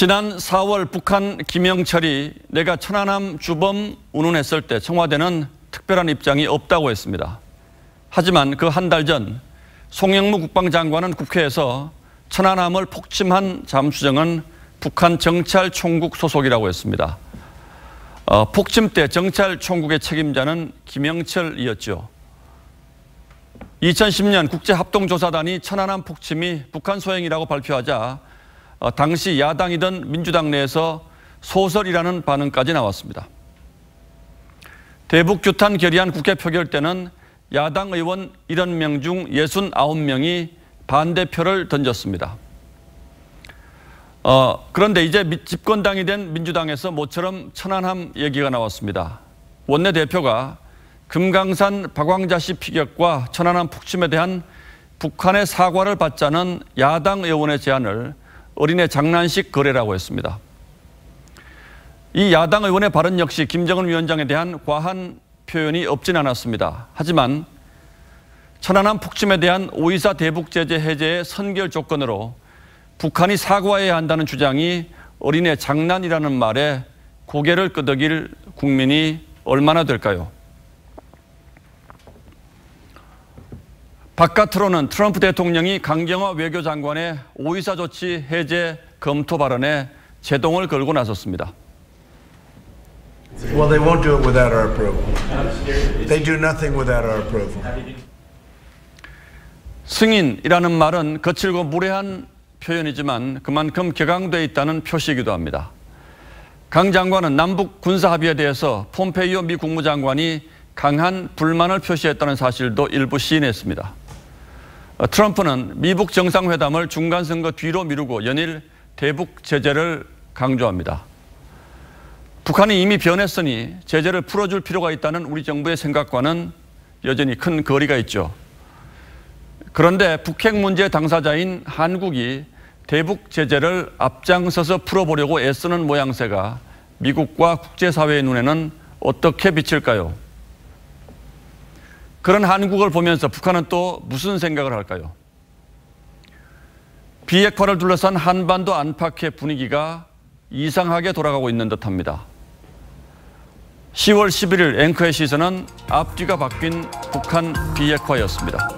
지난 4월 북한 김영철이 내가 천안함 주범 운운했을 때 청와대는 특별한 입장이 없다고 했습니다. 하지만 그 한 달 전 송영무 국방장관은 국회에서 천안함을 폭침한 잠수정은 북한 정찰총국 소속이라고 했습니다. 폭침 때 정찰총국의 책임자는 김영철이었죠. 2010년 국제합동조사단이 천안함 폭침이 북한 소행이라고 발표하자 당시 야당이던 민주당 내에서 소설이라는 반응까지 나왔습니다. 대북 규탄 결의안 국회 표결 때는 야당 의원 70명 중 69명이 반대표를 던졌습니다. 그런데 이제 집권당이 된 민주당에서 모처럼 천안함 얘기가 나왔습니다. 원내대표가 금강산 박왕자씨 피격과 천안함 폭침에 대한 북한의 사과를 받자는 야당 의원의 제안을 어린애 장난식 거래라고 했습니다. 이 야당 의원의 발언 역시 김정은 위원장에 대한 과한 표현이 없진 않았습니다. 하지만 천안함 폭침에 대한 5.24 대북제재 해제의 선결 조건으로 북한이 사과해야 한다는 주장이 어린애 장난이라는 말에 고개를 끄덕일 국민이 얼마나 될까요? 바깥으로는 트럼프 대통령이 강경화 외교장관의 5.24 조치 해제 검토 발언에 제동을 걸고 나섰습니다. Well, they won't do it without our approval. They do nothing without our approval. 승인이라는 말은 거칠고 무례한 표현이지만 그만큼 격앙돼 있다는 표시이기도 합니다. 강 장관은 남북 군사합의에 대해서 폼페이오 미 국무장관이 강한 불만을 표시했다는 사실도 일부 시인했습니다. 트럼프는 미북 정상회담을 중간선거 뒤로 미루고 연일 대북 제재를 강조합니다. 북한이 이미 변했으니 제재를 풀어줄 필요가 있다는 우리 정부의 생각과는 여전히 큰 거리가 있죠. 그런데 북핵 문제 당사자인 한국이 대북 제재를 앞장서서 풀어보려고 애쓰는 모양새가 미국과 국제사회의 눈에는 어떻게 비칠까요? 그런 한국을 보면서 북한은 또 무슨 생각을 할까요? 비핵화를 둘러싼 한반도 안팎의 분위기가 이상하게 돌아가고 있는 듯합니다. 10월 11일 앵커의 시선은 앞뒤가 바뀐 북한 비핵화였습니다.